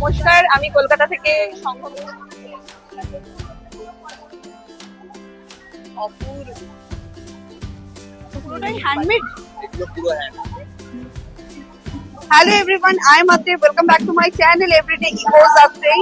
নমস্কার, আমি কলকাতা থেকে handmade. Hello everyone, I am আদ্রে, welcome back to my channel everyday ইকোস আপডে।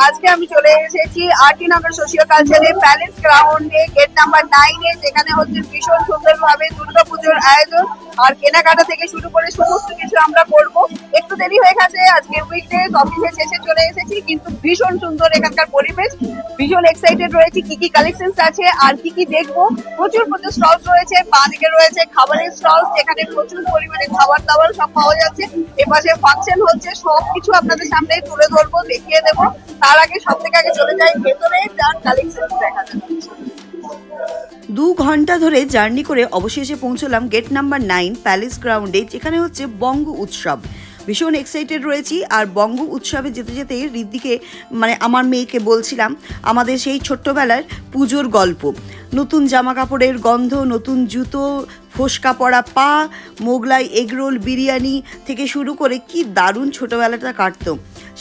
আজকে আমি চলে এসেছি আরটি নগর সোশিও কালচারের প্যালেস গ্রাউন্ডে, গেট নাম্বার 9-এ, যেখানে হচ্ছে ভীষণ সুন্দরভাবে দুর্গাপুজোর আয়োজন। আর কেনাকাটা থেকে শুরু করে সমস্ত কিছু আমরা করব। একটু দেরি হয়ে গেছে, আজকে উইকডেজ, অফিসে শেষে চলে এসেছি, কিন্তু ভীষণ সুন্দর এখানকার পরিবেশ। ভীষণ এক্সাইটেড রয়েছি কি কি কালেকশনস আছে আর কি কি দেখবো। প্রচুর প্রচুর স্টলস রয়েছে, বাঁদিকে রয়েছে খাবারের স্টলস, যেখানে প্রচুর পরিমাণে খাবার দাবার সব পাওয়া যাচ্ছে। এপাশে ফাংশন হচ্ছে, সবকিছু আপনাদের সামনে তুলে ধরবো, দেখিয়ে দেবো। তার আগে সব থেকে আগে চলে যাই ভেতরে, যার কালেকশনস দেখা যাবে। 2 ঘন্টা ধরে জার্নি করে অবশেষে পৌঁছলাম গেট নাম্বার 9 প্যালেস গ্রাউন্ডে, যেখানে হচ্ছে বঙ্গ উৎসব। ভীষণ এক্সাইটেড রয়েছি। আর বঙ্গ উৎসবে যেতে যেতে ঋদ্ধিকে মানে আমার মেয়েকে বলছিলাম আমাদের সেই ছোট্টবেলার পুজোর গল্প। নতুন জামা কাপড়ের গন্ধ, নতুন জুতো, ফোসকা পড়া পা, মোগলাই এগরোল, বিরিয়ানি থেকে শুরু করে কি দারুণ ছোটোবেলাটা কাটতো।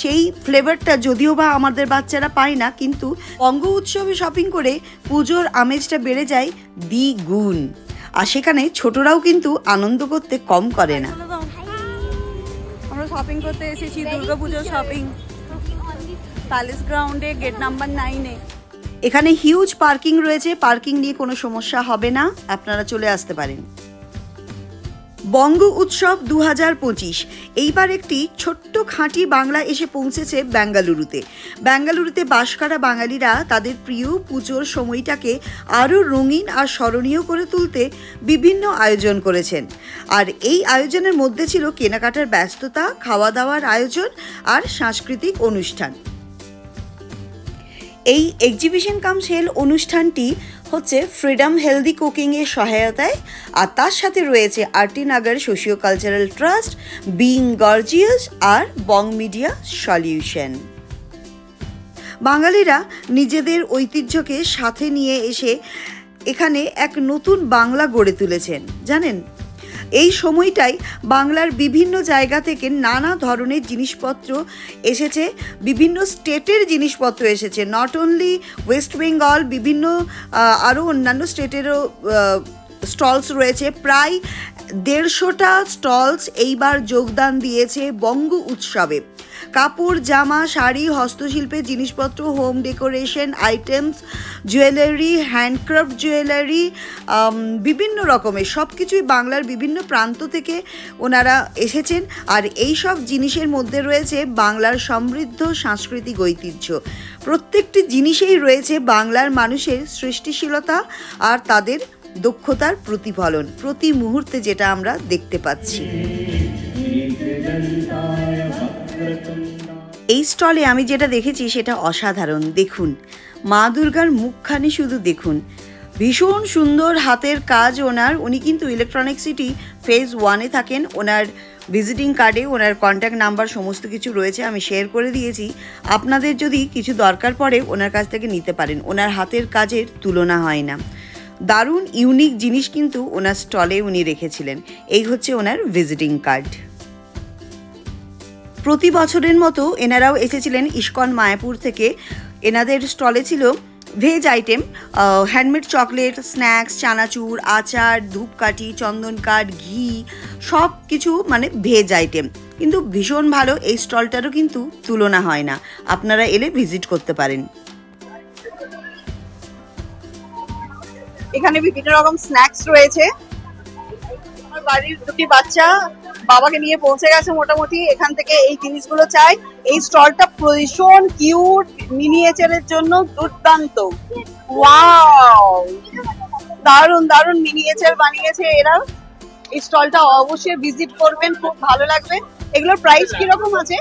সেই ফ্লেভারটা যদিও বা আমাদের বাচ্চারা পায় না, কিন্তু বঙ্গ উৎসবে শপিং করে পুজোর আমেজটা বেড়ে যায় দ্বিগুণ। আর সেখানে ছোটরাও কিন্তু আনন্দ করতে কম করে না। আমরা শপিং করতে এসেছি, দুর্গাপুজোর শপিং, প্যালেস গ্রাউন্ডে গেট নাম্বার 9-এ। এখানে হিউজ পার্কিং রয়েছে, পার্কিং নিয়ে কোনো সমস্যা হবে না, আপনারা চলে আসতে পারেন। বঙ্গ উৎসব 2025 এইবার একটি ছোট্ট খাঁটি বাংলা এসে পৌঁছেছে বেঙ্গালুরুতে। বেঙ্গালুরুতে বাস করা বাঙালিরা তাদের প্রিয় পুজোর সময়টাকে আরও রঙিন আর স্মরণীয় করে তুলতে বিভিন্ন আয়োজন করেছেন। আর এই আয়োজনের মধ্যে ছিল কেনাকাটার ব্যস্ততা, খাওয়া দাওয়ার আয়োজন আর সাংস্কৃতিক অনুষ্ঠান। এই এক্সিবিশন কাম সেল অনুষ্ঠানটি হচ্ছে ফ্রিডম হেলদি কুকিংয়ের সহায়তায়, আর তার সাথে রয়েছে RT Nagar socio cultural trust, being gorgeous আর বং মিডিয়া সলিউশন। বাঙালিরা নিজেদের ঐতিহ্যকে সাথে নিয়ে এসে এখানে এক নতুন বাংলা গড়ে তুলেছেন। জানেন, এই সময়টাই বাংলার বিভিন্ন জায়গা থেকে নানা ধরনের জিনিসপত্র এসেছে, বিভিন্ন স্টেটের জিনিসপত্র এসেছে, নট অনলি ওয়েস্ট বেঙ্গল, বিভিন্ন আরও অন্যান্য স্টেটেরও স্টলস রয়েছে। প্রায় 150টা স্টলস এইবার যোগদান দিয়েছে বঙ্গ উৎসবে। কাপড়, জামা, শাড়ি, হস্তশিল্পের জিনিসপত্র, home decoration items, jewellery, handcraft jewellery, বিভিন্ন রকমের সব কিছুই বাংলার বিভিন্ন প্রান্ত থেকে ওনারা এসেছেন। আর এই সব জিনিসের মধ্যে রয়েছে বাংলার সমৃদ্ধ সাংস্কৃতিক ঐতিহ্য। প্রত্যেকটি জিনিসেই রয়েছে বাংলার মানুষের সৃষ্টিশীলতা আর তাদের দক্ষতার প্রতিফলন, প্রতি মুহূর্তে যেটা আমরা দেখতে পাচ্ছি। এই স্টলে আমি যেটা দেখেছি সেটা অসাধারণ। দেখুন মা দুর্গার মুখখানি শুধু দেখুন, ভীষণ সুন্দর হাতের কাজ ওনার। উনি কিন্তু ইলেকট্রনিক সিটি ফেজ 1-এ থাকেন। ওনার ভিজিটিং কার্ডে ওনার কন্ট্যাক্ট নাম্বার সমস্ত কিছু রয়েছে, আমি শেয়ার করে দিয়েছি। আপনাদের যদি কিছু দরকার পড়ে ওনার কাছ থেকে নিতে পারেন। ওনার হাতের কাজের তুলনা হয় না। দারুণ ইউনিক জিনিস কিন্তু ওনার স্টলে উনি রেখেছিলেন। এই হচ্ছে ওনার ভিজিটিং কার্ড। প্রতি বছরের মতো এনারাও এসেছিলেন ইস্কন মায়াপুর থেকে। এনাদের স্টলে ছিল veg item, handmade chocolate, snacks, চানাচুর, আচার, ধূপকাঠি, চন্দন কাঠ, ঘি, সব কিছু মানে ভেজ আইটেম। কিন্তু ভীষণ ভালো, এই স্টলটারও কিন্তু তুলনা হয় না। আপনারা এলে ভিজিট করতে পারেন। এখানে বিভিন্ন রকম স্ন্যাক্স রয়েছে। আমার বাড়ির দুটি বাচ্চা বাবাকে নিয়ে পৌঁছে গেছে মোটামুটি, এখান থেকে এই জিনিসগুলো চাই। এই স্টলটা ভীষণ কিউট, মিনিয়েচারের জন্য দুর্দান্ত। ওয়াও, দারুন দারুন মিনিয়েচার বানিয়েছে এরা। এই স্টলটা অবশ্যই ভিজিট করবেন, খুব ভালো লাগবে। এগুলোর প্রাইস কিরকম আছে?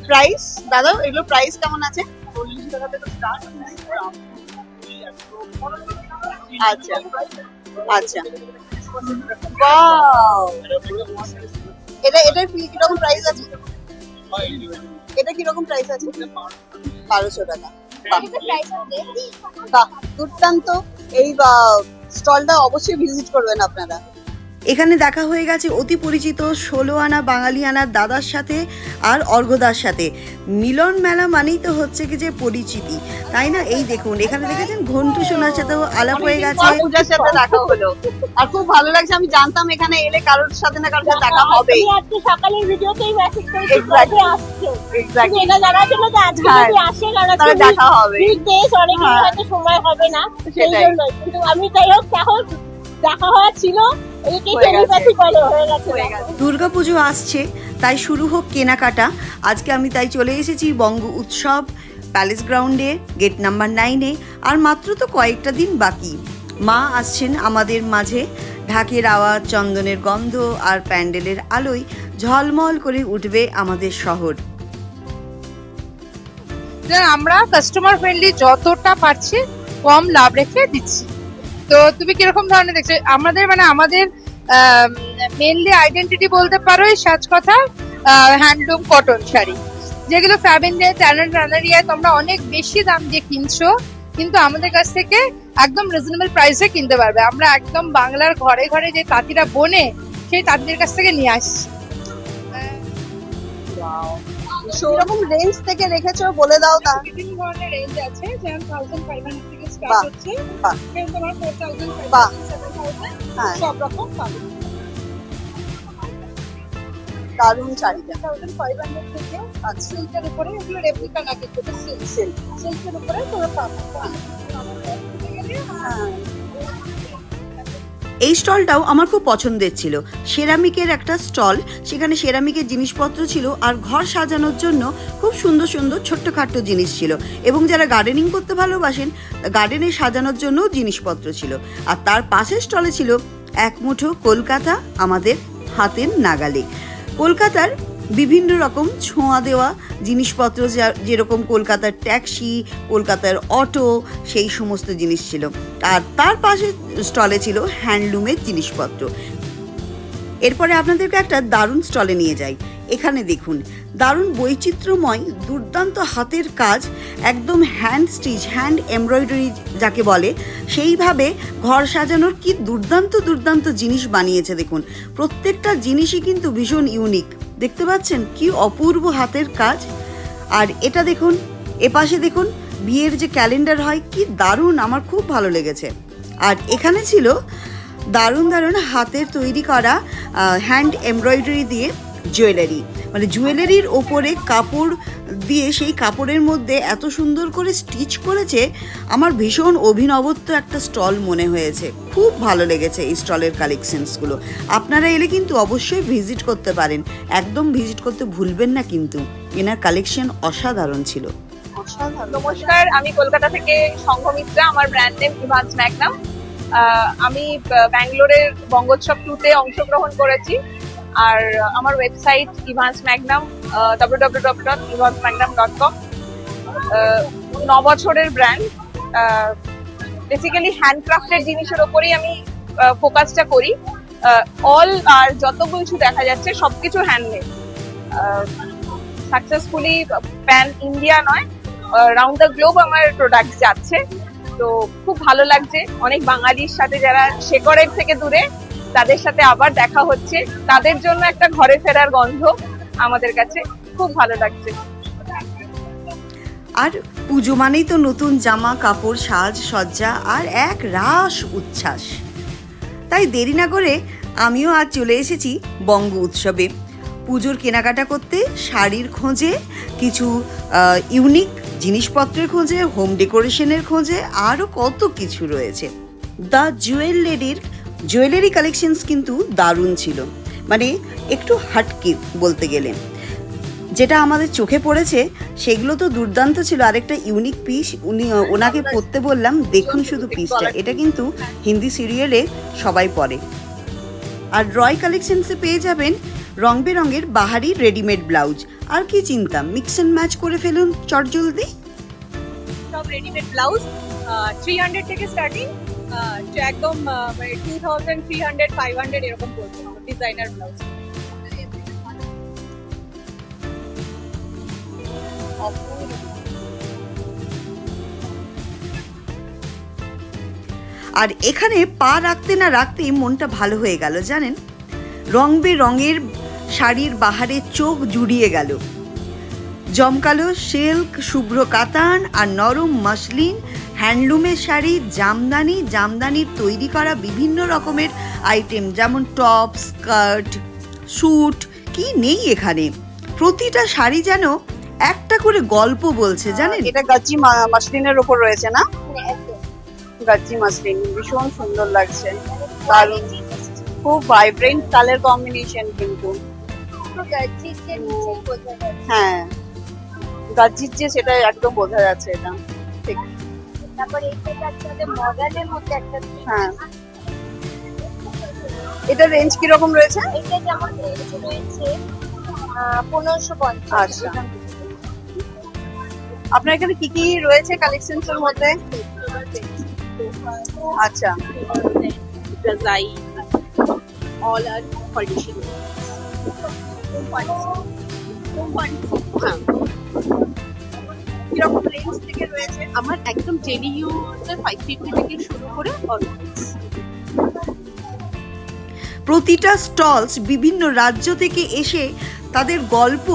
প্রাইস দাদা, এগুলোর প্রাইস কেমন আছে? 40 টাকা থেকে স্টার্ট। আচ্ছা আচ্ছা, ওয়াও, এটার কিরকম প্রাইস আছে? এটা কিরকম প্রাইস আছে? 1200 টাকা। বাহ, দুর্দান্ত। এই স্টলটা অবশ্যই ভিজিট করবেন আপনারা। এখানে দেখা হয়ে গেছে অতি পরিচিত 16 আনা বাঙালি আনার দাদার সাথে আর অর্ঘদার সাথে। মিলন মেলা মানেই তো হচ্ছে কি যে পরিচিতি, তাই না? এই দেখুন এখানে দেখেছেন ঘন্টু সোনার সাথেও আলাপ হয়ে গেছে, পূজার সাথে দেখা হলো আর খুব ভালো লাগছে। আমি জানতাম এখানে এলে কারোর সাথে না কারোর সাথে দেখা হবে। আজকে সকালের ভিডিওতেই মেসেজ করেছি আসছে এক্স্যাক্টলি এটা জানার জন্য যে আজকে যদি আসে কারণ তাহলে দেখা হবে। অনেকের হয়তো সময় হবে না, সেই জন্য। কিন্তু আমি যাই হোক এখন দেখা হওয়া ছিল, দুর্গাপুজো আসছে তাই শুরু হোক কেনাকাটা। আজকে আমি তাই চলে এসেছি বঙ্গ উৎসব প্যালেস গ্রাউন্ডে গেট নাম্বার 9-এ। আর মাত্র তো কয়েকটা দিন বাকি। মা আসছেন আমাদের মাঝে, ঢাকের আওয়াজ, চন্দনের গন্ধ আর প্যান্ডেলের আলোয় ঝলমল করে উঠবে আমাদের শহর। আমরা কাস্টমার ফ্রেন্ডলি যতটা পারছি কম লাভ রেখে দিচ্ছি। তো তুমি কিরকম ধরনের দেখছো? আমাদের মেনলি আইডেন্টিটি বলতে পারো এই সাজ কথা হ্যান্ডলুম কটন শাড়ি, যেগুলো ফ্যাবিনে ট্যানারিয়ায় তোমরা অনেক বেশি দাম দিয়ে কিনছো, কিন্তু আমাদের কাছ থেকে একদম রিজনেবল প্রাইসে কিনতে পারবে। আমরা একদম বাংলার ঘরে ঘরে যে তাঁতিরা বোনে সেই তাঁতিদের কাছ থেকে নিয়ে আসছি। সেরকম রেঞ্জ থেকে রেখেছো বলে দাও। তা বিভিন্ন ধরনের রেঞ্জ আছে, যেমন 1500 থেকে স্টার্ট হচ্ছে, তোমার 4000 7000 সব রকম পাবে। দারুণ শাড়িটা 1500 থেকে সিল্কের উপরে, এগুলো রেপ্লিকা না কিন্তু সিল্কের উপরে তোমরা পাবে। এই স্টলটাও আমার খুব পছন্দের ছিল। সেরামিকের একটা স্টল, সেখানে সেরামিকের জিনিসপত্র ছিল আর ঘর সাজানোর জন্য খুব সুন্দর সুন্দর ছোট্টখাট্ট জিনিস ছিল, এবং যারা গার্ডেনিং করতে ভালোবাসেন গার্ডেনে সাজানোর জন্য জিনিসপত্র ছিল। আর তার পাশের স্টলে ছিল এক মুঠো কলকাতা আমাদের হাতের নাগালে। কলকাতার বিভিন্ন রকম ছোঁয়া দেওয়া জিনিসপত্র, যেরকম কলকাতার ট্যাক্সি, কলকাতার অটো, সেই সমস্ত জিনিস ছিল। আর তার পাশে স্টলে ছিল হ্যান্ডলুমের জিনিসপত্র। এরপরে আপনাদেরকে একটা দারুণ স্টলে নিয়ে যাই। এখানে দেখুন দারুণ বৈচিত্র্যময় দুর্দান্ত হাতের কাজ, একদম হ্যান্ড স্টিচ, হ্যান্ড এমব্রয়ডারি যাকে বলে, সেইভাবে ঘর সাজানোর কি দুর্দান্ত দুর্দান্ত জিনিস বানিয়েছে। দেখুন প্রত্যেকটা জিনিসই কিন্তু ভীষণ ইউনিক। দেখতে পাচ্ছেন কি অপূর্ব হাতের কাজ। আর এটা দেখুন, এপাশে দেখুন বিয়ের যে ক্যালেন্ডার হয়, কি দারুণ, আমার খুব ভালো লেগেছে। আর এখানে ছিল দারুণ দারুণ হাতের তৈরি করা হ্যান্ড এমব্রয়ডারি দিয়ে জুয়েলারি, মানে জুয়েলারির ওপরে কাপড় দিয়ে সেই কাপড়ের মধ্যে এত সুন্দর করে স্টিচ করেছে। আমার ভীষণ অভিনবত্ব একটা স্টল মনে হয়েছে, খুব ভালো লেগেছে এই স্টলের কালেকশনসগুলো। আপনারা এলে কিন্তু অবশ্যই ভিজিট করতে পারেন, একদম ভিজিট করতে ভুলবেন না কিন্তু। এনার কালেকশন অসাধারণ ছিল। নমস্কার, আমি কলকাতা থেকে সংঘমিত্রা, আমার ব্র্যান্ড নেম ইভান্স ম্যাগনাম। আমি ব্যাঙ্গালোরের বঙ্গোৎসব 2-তে অংশগ্রহণ করেছি। আর আমার ওয়েবসাইট ইভান্স ম্যাগনাম, www.evansmagnam.com। 9 বছরের ব্র্যান্ড। বেসিক্যালি হ্যান্ডক্রাফটের জিনিসের ওপরেই আমি ফোকাসটা করি। অল আর যত কিছু দেখা যাচ্ছে সবকিছু হ্যান্ডমেড। সাকসেসফুলি প্যান ইন্ডিয়া নয়, রাউন্ড দ্য গ্লোব আমার প্রোডাক্ট যাচ্ছে। তো খুব ভালো লাগছে, অনেক বাঙালির সাথে যারা শেকড়ের থেকে দূরে, তাদের সাথে আবার দেখা হচ্ছে। তাদের জন্য একটা ঘরে ফেরার গন্ধ আমাদের কাছে খুব ভালো লাগছে। আর পুজো মানেই তো নতুন জামা কাপড়, সাজ সজ্জা আর এক রাস উচ্ছ্বাস। তাই দেরি না করে আমিও আজ চলে এসেছি বঙ্গ উৎসবে পুজোর কেনাকাটা করতে, শাড়ির খোঁজে, কিছু ইউনিক জিনিসপত্রের খোঁজে, হোম ডেকোরেশনের খোঁজে, আরও কত কিছু রয়েছে। দ্য জুয়েলারি কালেকশনস কিন্তু দারুণ ছিল, মানে একটু হাটকে বলতে গেলে। যেটা আমাদের চোখে পড়েছে সেগুলো তো দুর্দান্ত ছিল। আরেকটা ইউনিক পিস ওনাকে পরতে বললাম, দেখুন শুধু পিসটা, এটা কিন্তু হিন্দি সিরিয়ালে সবাই পরে। আর রয় কালেকশনসে পেয়ে যাবেন রং বেরঙের বাহারি রেডিমেড ব্লাউজ। আর কি চিন্তা, মিক্স অ্যান্ড ম্যাচ করে ফেলুন চটজলদি। সব রেডিমেড ব্লাউজ 300 থেকে স্টার্টিং, একদম 2000, 300, 500 এরকম পড়ছে ডিজাইনার ব্লাউজ। আর এখানে পা রাখতে না রাখতেই মনটা ভালো হয়ে গেল জানেন। রং বেরঙের শাড়ির বাহারে চোখ জুড়িয়ে গেল। জমকালো সিল্ক, শুভ্র কাতান আর নরম মসলিন, হ্যান্ডলুমের শাড়ি, জামদানির তৈরি করা বিভিন্ন রকমের আইটেম, যেমন টপ, স্কার্ট, স্যুট, কি নেই এখানে। প্রতিটা শাড়ি যেন একটা করে গল্প বলছে জানেন। এটা গাজ্জি মাসলিনের উপর রয়েছে না? গাজ্জি মাসলিন ভীষণ সুন্দর লাগছে, দারুণ, খুব ভাইব্রেন্ট কালার কম্বিনেশন। কিন্তু হ্যাঁ, গাজ্জির যে সেটা একদম বোঝা যাচ্ছে। এটা ঠিক। হ্যাঁ, এটা রেঞ্জ কিরকম রয়েছে? এটা যেমন রেঞ্জ রয়েছে 1550। আচ্ছা, আপনার এখানে কি কি রয়েছে কালেকশনস এর মধ্যে? আচ্ছা, Razai, all are partition. কিরকম রেঞ্জ থেকে রয়েছে? আমার একদম ডেলি ইউজের 550 থেকে শুরু করে অলমোস্ট। প্রতিটা স্টলস বিভিন্ন রাজ্য থেকে এসে তাদের গল্প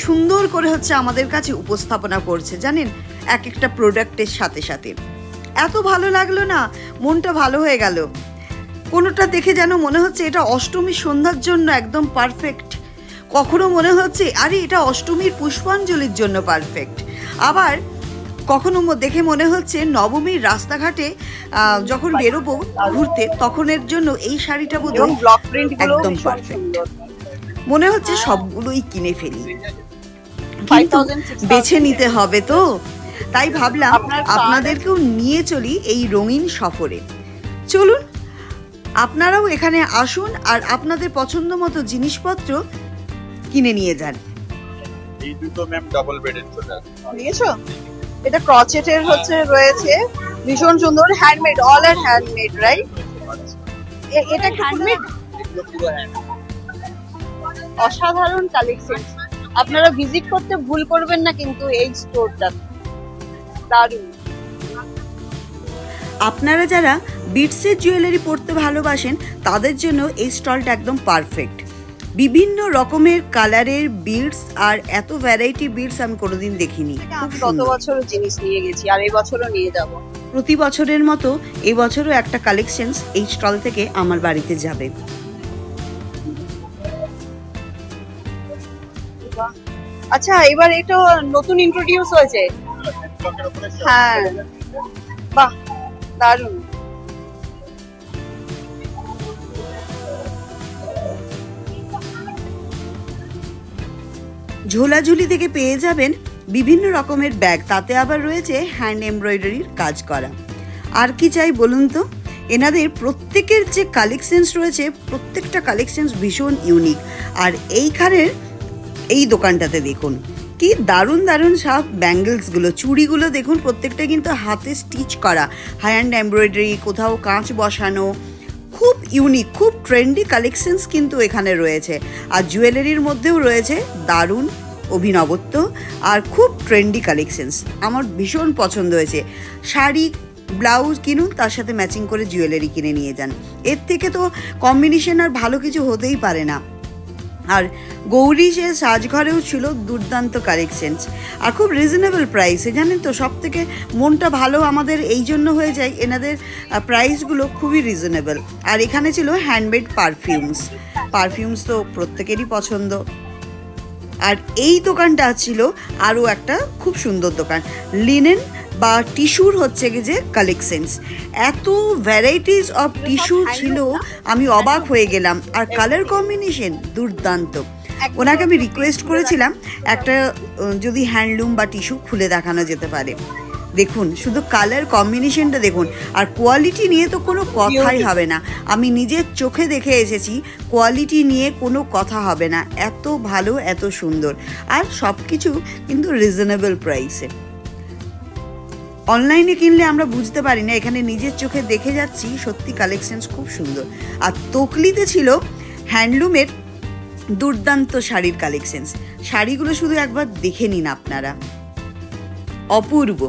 সুন্দর করে হচ্ছে আমাদের কাছে উপস্থাপনা করছে জানেন, এক একটা প্রোডাক্টের সাথে সাথে। এত ভালো লাগলো না, মনটা ভালো হয়ে গেল। কোনোটা দেখে যেন মনে হচ্ছে এটা অষ্টমীর সন্ধ্যার জন্য একদম পারফেক্ট, কখনো মনে হচ্ছে আরে এটা অষ্টমীর পুষ্পাঞ্জলির জন্য পারফেক্ট, আবার কখনো দেখে মনে হচ্ছে নবমীর রাস্তাঘাটে যখন বেরোবো ঘুরতে তখনের জন্য এই শাড়িটা বোধহয় ব্লক প্রিন্ট গুলো একদম ভীষণ পারফেক্ট। সুন্দর। মনে হচ্ছে সবগুলোই কিনে ফেলি, কিন্তু 5000 বেছে নিতে হবে তো, তাই ভাবলাম আপনার আপনাদেরকেও নিয়ে চলি এই রঙিন সফরে। চলুন আপনারাও এখানে আসুন আর আপনাদের পছন্দ মতো জিনিসপত্র কিনে নিয়ে যান। এই দুটো ম্যাম ডাবল বেডের চলে আসবে। নিয়েছো? এটা ক্রচেটের হচ্ছে রয়েছে, ভীষণ সুন্দর, হ্যান্ডমেড, অল আর হ্যান্ডমেড, রাইট? এটা হ্যান্ডমেড, এগুলো পুরো হ্যান্ড। অসাধারণ কালেকশন। আপনারা ভিজিট করতে ভুল করবেন না কিন্তু এই স্টোরটা, দারুণ। আপনারা যারা বিটসের জুয়েলারি পরতে ভালোবাসেন তাদের জন্য এই স্টলটা একদম পারফেক্ট। বিভিন্ন রকমের কালারের বিডস আর এত ভ্যারাইটি বিডস আমি কোনোদিন দেখিনি। খুব গত সুন্দর। বছরও জিনিস নিয়ে গেছি আর এই বছরও নিয়ে যাব। প্রতি বছরের মতো এই বছরও একটা কালেকশনস এই স্টল থেকে আমার বাড়িতে যাবে। আচ্ছা, এবার এটা নতুন ইন্ট্রোডিউস হয়েছে। ব্লকের উপরে হ্যাঁ, বাহ, দারুণ। ঝোলাঝুলি থেকে পেয়ে যাবেন বিভিন্ন রকমের ব্যাগ, তাতে আবার রয়েছে হ্যান্ড এমব্রয়ডারির কাজ করা। আর কি চাই বলুন তো? এনাদের প্রত্যেকের যে কালেকশনস রয়েছে প্রত্যেকটা কালেকশনস ভীষণ ইউনিক। আর এইখানের এই দোকানটাতে দেখুন কি দারুণ দারুণ সব ব্যাঙ্গেলসগুলো, চুড়িগুলো দেখুন, প্রত্যেকটা কিন্তু হাতে স্টিচ করা, হ্যান্ড এমব্রয়ডারি, কোথাও কাঁচ বসানো, খুব ইউনিক, খুব ট্রেন্ডি কালেকশনস কিন্তু এখানে রয়েছে। আর জুয়েলারির মধ্যেও রয়েছে দারুণ অভিনবত্ব আর খুব ট্রেন্ডি কালেকশনস। আমার ভীষণ পছন্দ হয়েছে। শাড়ি ব্লাউজ কিনুন, তার সাথে ম্যাচিং করে জুয়েলারি কিনে নিয়ে যান, এর থেকে তো কম্বিনেশন আর ভালো কিছু হতেই পারে না। আর গৌরী সে সাজঘরেও ছিল দুর্দান্ত কালেকশনস আর খুব রিজনেবল প্রাইসে, জানেন তো। সব থেকে মনটা ভালো আমাদের এই জন্য হয়ে যায়, এনাদের প্রাইসগুলো খুবই রিজনেবল। আর এখানে ছিল হ্যান্ডমেড পারফিউমস তো প্রত্যেকেরই পছন্দ। আর এই দোকানটা ছিল আরও একটা খুব সুন্দর দোকান, লিনেন বা টিস্যুর হচ্ছে কি যে কালেকশনস। এত ভ্যারাইটিস অফ টিস্যু ছিল, আমি অবাক হয়ে গেলাম। আর কালার কম্বিনেশন দুর্দান্ত। ওনাকে আমি রিকোয়েস্ট করেছিলাম একটা যদি হ্যান্ডলুম বা টিস্যু খুলে দেখানো যেতে পারে। দেখুন শুধু কালার কম্বিনেশনটা দেখুন, আর কোয়ালিটি নিয়ে তো কোনো কথাই হবে না। আমি নিজের চোখে দেখে এসেছি, কোয়ালিটি নিয়ে কোনো কথা হবে না, এত ভালো, এত সুন্দর, আর সব কিছু কিন্তু রিজনেবল প্রাইসে। অনলাইনে কিনলে আমরা বুঝতে পারি না, এখানে নিজের চোখে দেখে যাচ্ছি, সত্যি কালেকশনস খুব সুন্দর। আর তকলিতে ছিল হ্যান্ডলুমের দুর্দান্ত শাড়ির কালেকশনস। শাড়িগুলো শুধু একবার দেখে নিন আপনারা, অপূর্ব।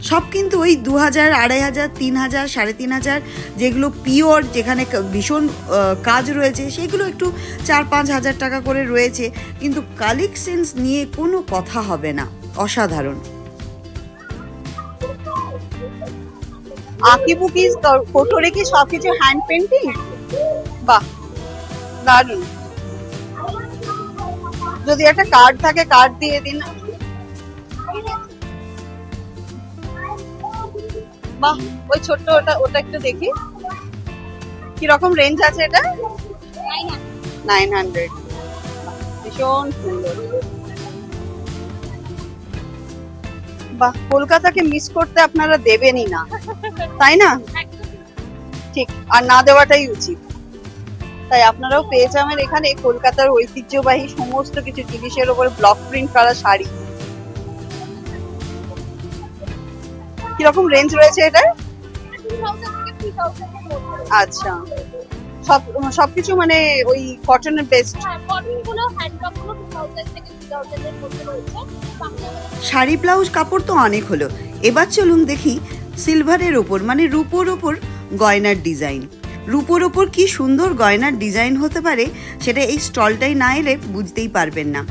সব কিন্তু ওই 2000, 2500, 3000, 3500 যেগুলো পিওর, যেখানে ভীষণ কাজ রয়েছে, সেগুলো একটু 4-5 হাজার টাকা করে রয়েছে, কিন্তু কালেকশনস নিয়ে কোনো কথা হবে না, অসাধারণ। আঁকিবুকি কোটরে কি সবকিছু হ্যান্ড পেন্টিং? বাহ, দারুণ। যদি একটা কার্ড থাকে, কার্ড দিয়ে দিন। বাহ, ওই ছোট্ট ওটা একটু দেখি কিরকম রেঞ্জ আছে এটা। 900, ভীষণ সুন্দর। বাহ, কলকাতাকে মিস করতে আপনারা দেবেনই না, তাই না? ঠিক, আর না দেওয়াটাই উচিত। তাই আপনারাও পেয়ে যাবেন এখানে কলকাতার ঐতিহ্যবাহী সমস্ত কিছু জিনিসের উপর ব্লক প্রিন্ট করা শাড়ি। কিরকম রেঞ্জ রয়েছে এটা? আচ্ছা, সবকিছু মানে ওই কটনের বেস্ট। শাড়ি ব্লাউজ কাপড় তো অনেক হলো, এবার চলুন দেখি সিলভারের ওপর মানে রূপোর ওপর গয়নার ডিজাইন। রূপোর ওপর কি সুন্দর গয়নার ডিজাইন হতে পারে সেটা এই স্টলটাই না এলে বুঝতেই পারবেন না।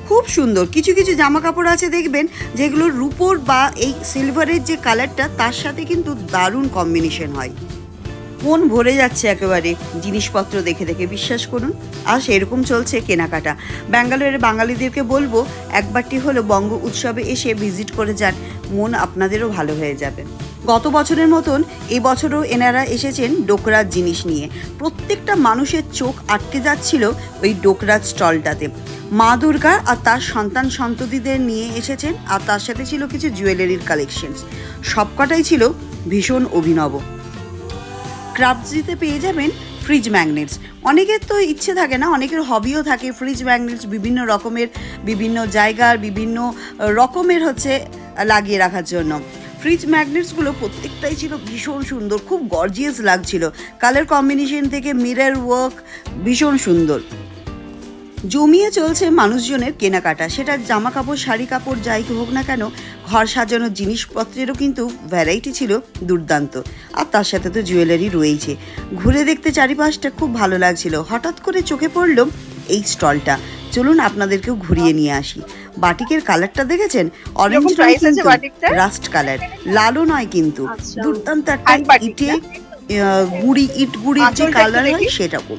খুব সুন্দর কিছু কিছু জামা কাপড় আছে দেখবেন যেগুলো রূপোর বা এই সিলভারের যে কালারটা তার সাথে কিন্তু দারুণ কম্বিনেশন হয়। মন ভরে যাচ্ছে একেবারে জিনিসপত্র দেখে দেখে, বিশ্বাস করুন। আর সেরকম চলছে কেনাকাটা। ব্যাঙ্গালোরের বাঙালিদেরকে বলবো একবারটি হলো বঙ্গ উৎসবে এসে ভিজিট করে যান, মন আপনাদেরও ভালো হয়ে যাবে। গত বছরের মতন এবছরও এনারা এসেছেন ডোকরার জিনিস নিয়ে। প্রত্যেকটা মানুষের চোখ আটকে যাচ্ছিল ওই ডোকরার স্টলটাতে। মা দুর্গা আর তার সন্তান সন্ততিদের নিয়ে এসেছেন, আর তার সাথে ছিল কিছু জুয়েলারির কালেকশনস। সবকটাই ছিল ভীষণ অভিনব। ক্রাফটসিতে পেয়ে যাবেন ফ্রিজ ম্যাগনেটস। অনেকের তো ইচ্ছে থাকে না, অনেকের হবিও থাকে ফ্রিজ ম্যাগনেটস বিভিন্ন রকমের, বিভিন্ন জায়গার বিভিন্ন রকমের হচ্ছে লাগিয়ে রাখার জন্য। ফ্রিজ ম্যাগনেটসগুলো প্রত্যেকটাই ছিল ভীষণ সুন্দর, খুব গর্জিয়াস লাগছিল। কালার কম্বিনেশন থেকে মিরর ওয়ার্ক ভীষণ সুন্দর। জমিয়ে চলছে মানুষজনের কেনাকাটা, সেটা জামা কাপড়, শাড়ি কাপড় যাই হোক না কেন, ঘর সাজানোর জিনিসপত্রেরও কিন্তু ভ্যারাইটি ছিল দুর্দান্ত। আর তার সাথে তো জুয়েলারি রয়েছে। ঘুরে দেখতে চারিপাশটা খুব ভালো লাগছিল। হঠাৎ করে চোখে পড়লো এই স্টলটা, চলুন আপনাদেরকেও ঘুরিয়ে নিয়ে আসি। বাটিকের কালারটা দেখেছেন? অরেঞ্জ রাস্ট কালার, লালও নয় কিন্তু, দুর্দান্ত একটা ইটে গুড়ির যে কালার হয় সেরকম।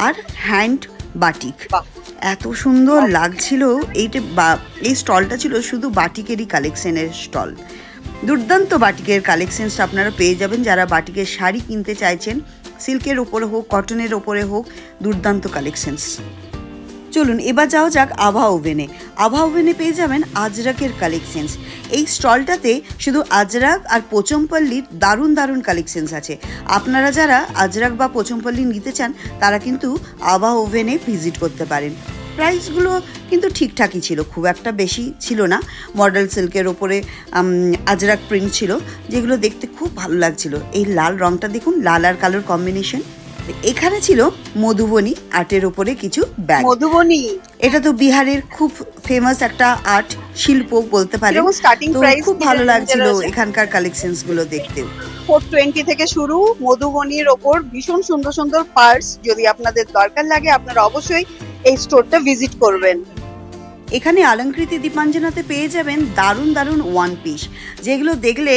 আর হ্যান্ড বাটিক, এত সুন্দর লাগছিল। এই স্টলটা ছিল শুধু বাটিকেরই কালেকশনের স্টল। দুর্দান্ত বাটিকের কালেকশনস আপনারা পেয়ে যাবেন যারা বাটিকের শাড়ি কিনতে চাইছেন, সিল্কের ওপরে হোক, কটনের ওপরে হোক, দুর্দান্ত কালেকশনস। চলুন এবার যাওয়া যাক আভা ওভেনে। আভা ওভেনে পেয়ে যাবেন আজরাকের কালেকশনস। এই স্টলটাতে শুধু আজরাক আর পোচমপল্লির দারুণ দারুণ কালেকশনস আছে। আপনারা যারা আজরাক বা পোচমপল্লি নিতে চান তারা কিন্তু আভা ওভেনে ভিজিট করতে পারেন। প্রাইসগুলো কিন্তু ঠিকঠাকই ছিল, খুব একটা বেশি ছিল না। মডেল সিল্কের ওপরে আজরাক প্রিন্ট ছিল, যেগুলো দেখতে খুব ভালো লাগছিল। এই লাল রংটা দেখুন, লাল আর কালোর কম্বিনেশন। এখানে ছিল মধুবনী আর্টের ওপরে কিছু ব্যাগ। মধুবনী এটা তো বিহারের খুব ফেমাস একটা আর্ট শিল্প বলতে পারেন। খুব ভালো লাগছিল এখানকার কালেকশনস গুলো দেখতে। 420 থেকে শুরু মধুবনীর ওপর ভীষণ সুন্দর সুন্দর পার্স। যদি আপনাদের দরকার লাগে আপনারা অবশ্যই এই স্টোরটা ভিজিট করবেন। এখানে অলঙ্কৃতি দীপাঞ্জনাতে পেয়ে যাবেন দারুণ দারুণ ওয়ান পিস, যেগুলো দেখলে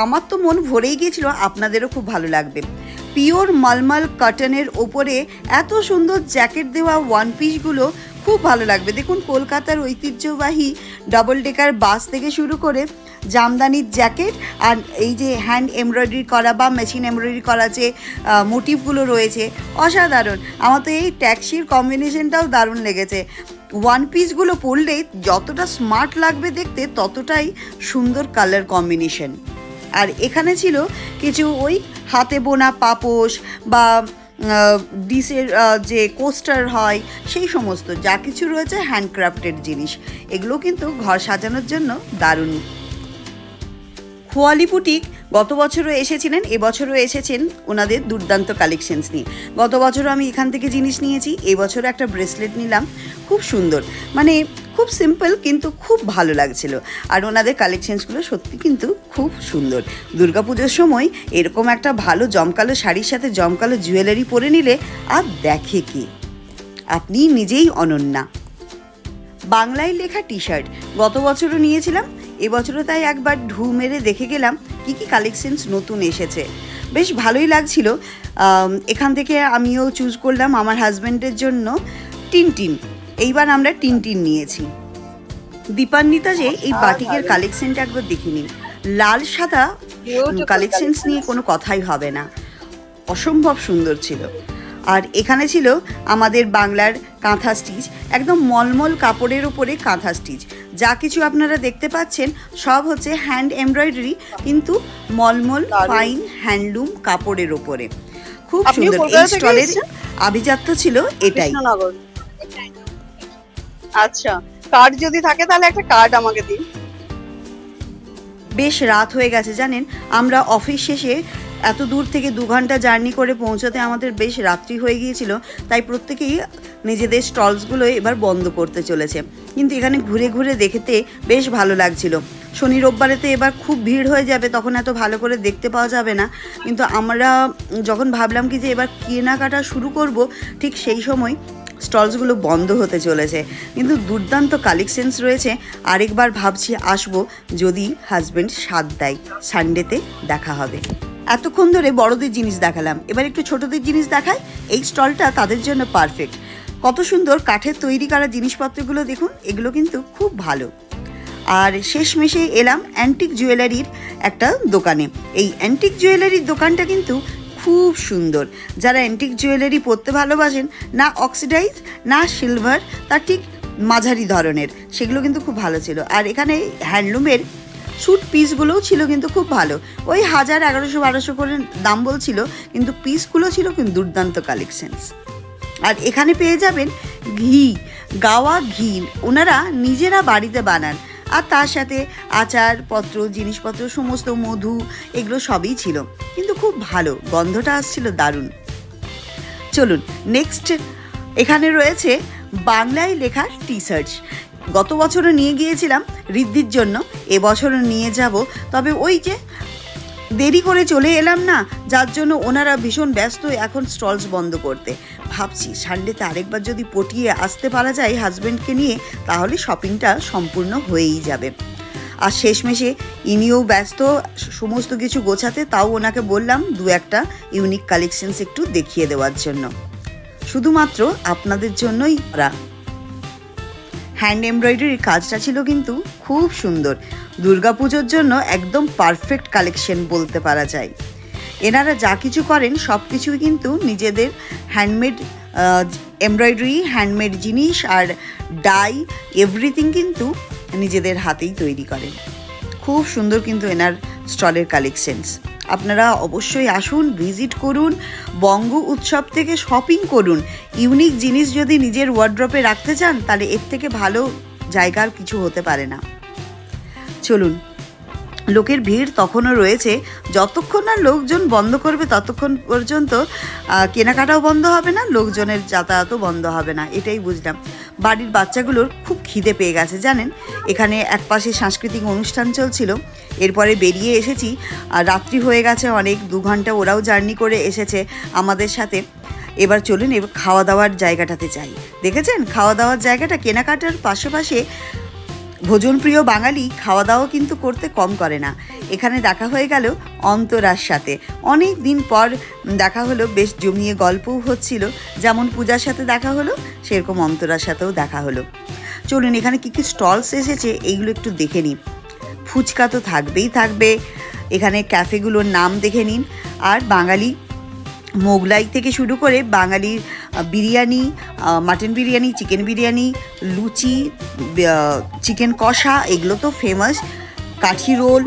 আমার তো মন ভরেই গিয়েছিল, আপনাদেরও খুব ভালো লাগবে। পিওর মালমাল কটনের ওপরে এত সুন্দর জ্যাকেট দেওয়া ওয়ান পিসগুলো খুব ভালো লাগবে। দেখুন কলকাতার ঐতিহ্যবাহী ডাবল ডেকার বাস থেকে শুরু করে জামদানির জ্যাকেট, আর এই যে হ্যান্ড এমব্রয়ডারি করা বা মেশিন এমব্রয়ডারি করা যে মোটিভগুলো রয়েছে, অসাধারণ। আমার তো এই ট্যাক্সির কম্বিনেশনটাও দারুণ লেগেছে। ওয়ান পিসগুলো পরলে যতটা স্মার্ট লাগবে দেখতে, ততটাই সুন্দর কালার কম্বিনেশন। আর এখানে ছিল কিছু ওই হাতে বোনা পাপোশ বা ডিসের যে কোস্টার হয়, সেই সমস্ত যা কিছু রয়েছে হ্যান্ডক্রাফটেড জিনিস, এগুলো কিন্তু ঘর সাজানোর জন্য দারুণ। খোয়ালি বুটিক গত বছরও এসেছিলেন, এবছরও এসেছেন ওনাদের দুর্দান্ত কালেকশনস নিয়ে। গত বছরও আমি এখান থেকে জিনিস নিয়েছি, এবছরও একটা ব্রেসলেট নিলাম, খুব সুন্দর, মানে খুব সিম্পল কিন্তু খুব ভালো লাগছিল। আর ওনাদের কালেকশনসগুলো সত্যি কিন্তু খুব সুন্দর। দুর্গাপুজোর সময় এরকম একটা ভালো জমকালো শাড়ির সাথে জমকালো জুয়েলারি পরে নিলে আর দেখে কি, আপনি নিজেই অনন্যা। বাংলায় লেখা টি শার্ট গত বছরও নিয়েছিলাম, এবছরও তাই একবার ঢু মেরে দেখে গেলাম কি কি কালেকশনস নতুন এসেছে। বেশ ভালোই লাগছিল। এখান থেকে আমিও চুজ করলাম আমার হাজব্যান্ডের জন্য টিনটিন। এইবার আমরা টিনটিন নিয়েছি। দীপান্বিতা যে এই বাটিকের কালেকশনটা একবার দেখে নিন। লাল সাদা কালেকশনস নিয়ে কোনো কথাই হবে না, অসম্ভব সুন্দর ছিল। আর এখানে ছিল আমাদের বাংলার কাঁথা স্টিচ, একদম মলমল কাপড়ের উপরে কাঁথা স্টিচ। যা কিছু আপনারা দেখতে পাচ্ছেন সব হচ্ছে হ্যান্ড এমব্রয়ডারি, কিন্তু মলমল ফাইন হ্যান্ডলুম কাপড়ের উপরে। খুব সুন্দর। এই স্টলের আভিজাত্য ছিল এটাই। আচ্ছা, কার্ড যদি থাকে তাহলে একটা কার্ড আমাকে দিন। বেশ রাত হয়ে গেছে জানেন, আমরা অফিস শেষে এত দূর থেকে 2 ঘন্টা জার্নি করে পৌঁছাতে আমাদের বেশ রাত্রি হয়ে গিয়েছিল। তাই প্রত্যেকেই নিজেদের স্টলসগুলো এবার বন্ধ করতে চলেছে। কিন্তু এখানে ঘুরে ঘুরে দেখতে বেশ ভালো লাগছিল। শনি রোববারেতে এবার খুব ভিড় হয়ে যাবে, তখন এত ভালো করে দেখতে পাওয়া যাবে না। কিন্তু আমরা যখন ভাবলাম কি যে এবার কেনাকাটা শুরু করব, ঠিক সেই সময় স্টলসগুলো বন্ধ হতে চলেছে। কিন্তু দুর্দান্ত কালেকশনস রয়েছে। আরেকবার ভাবছি আসবো, যদি হাজব্যান্ড সাথ দেয়। সানডেতে দেখা হবে। এতক্ষণ ধরে বড়দের জিনিস দেখালাম, এবার একটু ছোটদের জিনিস দেখাই। এই স্টলটা তাদের জন্য পারফেক্ট। কত সুন্দর কাঠের তৈরি করা জিনিসপত্রগুলো দেখুন, এগুলো কিন্তু খুব ভালো। আর শেষমেশে এলাম অ্যান্টিক জুয়েলারির একটা দোকানে। এই অ্যান্টিক জুয়েলারির দোকানটা কিন্তু খুব সুন্দর। যারা অ্যান্টিক জুয়েলারি পরতে ভালোবাসেন, না অক্সিডাইজ না সিলভার, তার ঠিক মাঝারি ধরনের, সেগুলো কিন্তু খুব ভালো ছিল। আর এখানে হ্যান্ডলুমের স্যুট পিসগুলোও ছিল কিন্তু খুব ভালো। ওই 1000, 1100, 1200 করে দাম বলছিল, কিন্তু পিসগুলো ছিল কিন্তু দুর্দান্ত কালেকশনস। আর এখানে পেয়ে যাবেন ঘি, গাওয়া ঘি ওনারা নিজেরা বাড়িতে বানান। আর তার সাথে আচারপত্র, জিনিসপত্র, সমস্ত মধু, এগুলো সবই ছিল, কিন্তু খুব ভালো, গন্ধটা আসছিল দারুণ। চলুন নেক্সট, এখানে রয়েছে বাংলায় লেখা টি শার্ট। গত বছরও নিয়ে গিয়েছিলাম ঋদ্ধির জন্য, এবছরও নিয়ে যাব। তবে ওই যে দেরি করে চলে এলাম না, যার জন্য ওনারা ভীষণ ব্যস্ত এখন স্টলস বন্ধ করতে। ভাবছি সানডেতে আরেকবার যদি পটিয়ে আসতে পারা যায় হাজব্যান্ডকে নিয়ে, তাহলে শপিংটা সম্পূর্ণ হয়েই যাবে। আর শেষমেশে ইনিও ব্যস্ত সমস্ত কিছু গোছাতে, তাও ওনাকে বললাম 2-1টা ইউনিক কালেকশনস একটু দেখিয়ে দেওয়ার জন্য, শুধুমাত্র আপনাদের জন্যই করা। হ্যান্ড এমব্রয়ডারির কাজটা ছিল কিন্তু খুব সুন্দর। দুর্গাপুজোর জন্য একদম পারফেক্ট কালেকশন বলতে পারা যায়। এনারা যা কিছু করেন সব কিছুই কিন্তু নিজেদের হ্যান্ডমেড এমব্রয়ডারি, হ্যান্ডমেড জিনিস আর ডাই, এভরিথিং কিন্তু নিজেদের হাতেই তৈরি করেন। খুব সুন্দর কিন্তু এনার স্টলের কালেকশনস। আপনারা অবশ্যই আসুন, ভিজিট করুন, বঙ্গ উৎসব থেকে শপিং করুন। ইউনিক জিনিস যদি নিজের ওয়ার্ড্রপে রাখতে চান, তাহলে এর থেকে ভালো জায়গার কিছু হতে পারে না। চলুন, লোকের ভিড় তখনও রয়েছে। যতক্ষণ না লোকজন বন্ধ করবে ততক্ষণ পর্যন্ত কেনাকাটাও বন্ধ হবে না, লোকজনের যাতায়াতও বন্ধ হবে না, এটাই বুঝলাম। বাড়ির বাচ্চাগুলোর খুব খিদে পেয়ে গেছে জানেন। এখানে একপাশে সাংস্কৃতিক অনুষ্ঠান চলছিল, এরপরে বেরিয়ে এসেছি। আর রাত্রি হয়ে গেছে অনেক, 2 ঘন্টা ওরাও জার্নি করে এসেছে আমাদের সাথে। এবার চলুন এবার খাওয়া দাওয়ার জায়গাটাতে যাই। দেখেছেন খাওয়া দাওয়ার জায়গাটা, কেনাকাটার পাশাপাশি ভোজনপ্রিয় বাঙালি খাওয়া দাওয়া কিন্তু করতে কম করে না। এখানে দেখা হয়ে গেল অন্তরার সাথে, অনেক দিন পর দেখা হলো, বেশ জমিয়ে গল্পও হচ্ছিল। যেমন পূজার সাথে দেখা হলো, সেরকম অন্তরার সাথেও দেখা হলো। চলুন এখানে কী কী স্টলস এসেছে এইগুলো একটু দেখে নিন। ফুচকা তো থাকবেই থাকবে, এখানে ক্যাফেগুলোর নাম দেখে নিন। আর বাঙালি মোগলাই থেকে শুরু করে বাঙালির বিরিয়ানি, মাটন বিরিয়ানি, চিকেন বিরিয়ানি, লুচি, চিকেন কষা, এগুলো তো ফেমাস। কাঠি রোল,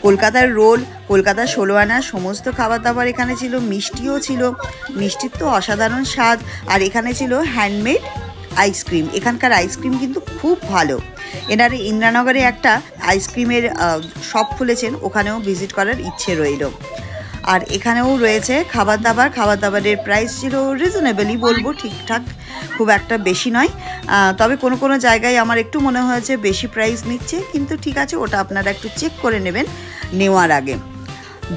কলকাতার রোল, কলকাতার 16 আনা, সমস্ত খাবার দাবার এখানে ছিল। মিষ্টিও ছিল, মিষ্টির তো অসাধারণ স্বাদ। আর এখানে ছিল হ্যান্ডমেড আইসক্রিম। এখানকার আইসক্রিম কিন্তু খুব ভালো। এনারা ইন্দ্রানগরে একটা আইসক্রিমের শপ খুলেছেন, ওখানেও ভিজিট করার ইচ্ছে রইল। আর এখানেও রয়েছে খাবার দাবারের প্রাইস ছিল রিজনেবলই বলবো, ঠিকঠাক, খুব একটা বেশি নয়। তবে কোনো কোনো জায়গায় আমার একটু মনে হয়েছে বেশি প্রাইস নিচ্ছে, কিন্তু ঠিক আছে, ওটা আপনারা একটু চেক করে নেবেন নেওয়ার আগে।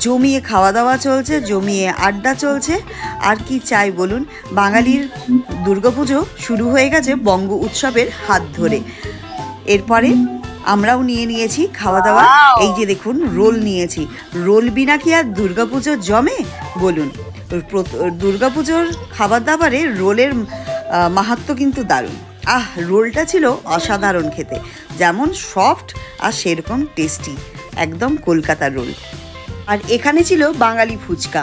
জমিয়ে খাওয়া দাওয়া চলছে, জমিয়ে আড্ডা চলছে, আর কি চাই বলুন। বাঙালির দুর্গাপুজো শুরু হয়ে গেছে বঙ্গ উৎসবের হাত ধরে। এরপরে আমরাও নিয়েছি খাওয়া দাওয়া। এই যে দেখুন রোল নিয়েছি, রোল বিনা কি আর দুর্গাপুজো জমে বলুন। দুর্গাপুজোর খাবার দাবারে রোলের মাহাত্ম্য কিন্তু দারুণ। রোলটা ছিল অসাধারণ খেতে, যেমন সফট আর সেরকম টেস্টি, একদম কলকাতার রোল। আর এখানে ছিল বাঙালি ফুচকা,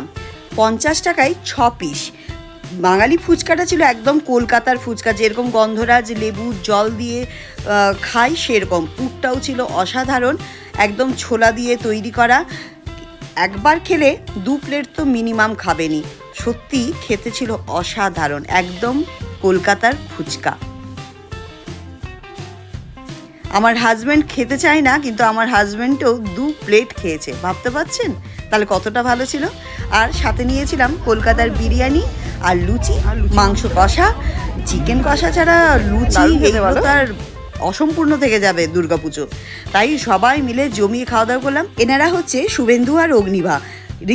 50 টাকায় 6 পিস। বাঙালি ফুচকাটা ছিল একদম কলকাতার ফুচকা, যেরকম গন্ধরাজ লেবু জল দিয়ে খাই সেরকম। পুরটাও ছিল অসাধারণ, একদম ছোলা দিয়ে তৈরি করা। একবার খেলে 2 প্লেট তো মিনিমাম খাবেনি, সত্যি খেতে ছিল অসাধারণ, একদম কলকাতার ফুচকা। আমার হাজব্যান্ড খেতে চায় না, কিন্তু আমার হাজব্যান্ডও 2 প্লেট খেয়েছে, ভাবতে পারছেন তাহলে কতটা ভালো ছিল। আর সাথে নিয়েছিলাম কলকাতার বিরিয়ানি আর লুচি, মাংস কষা, চিকেন কষা ছাড়া লুচি এগুলো তার অসম্পূর্ণ থেকে যাবে দুর্গাপুজো। তাই সবাই মিলে জমিয়ে খাওয়া দাওয়া করলাম। এনারা হচ্ছে শুভেন্দু আর অগ্নিভা,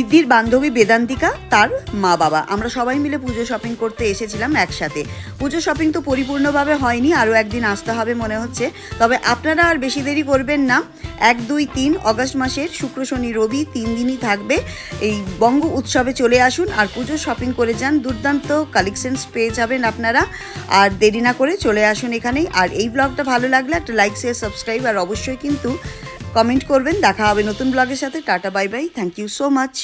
ঋদ্ধির বান্ধবী বেদান্তিকা, তার মা বাবা। আমরা সবাই মিলে পুজো শপিং করতে এসেছিলাম একসাথে। পুজো শপিং তো পরিপূর্ণভাবে হয়নি, আরও একদিন আসতে হবে মনে হচ্ছে। তবে আপনারা আর বেশি দেরি করবেন না, 1, 2, 3 অগস্ট মাসের শুক্র শনি রবি 3 দিনই থাকবে এই বঙ্গ উৎসবে। চলে আসুন আর পুজো শপিং করে যান, দুর্দান্ত কালেকশনস পেয়ে যাবেন আপনারা। আর দেরি না করে চলে আসুন এখানেই। আর এই ব্লগটা ভালো লাগলে একটা লাইক, শেয়ার, সাবস্ক্রাইব আর অবশ্যই কিন্তু কমেন্ট করবেন। দেখা হবে নতুন ব্লগের সাথে। Tata, bye bye, thank you so much.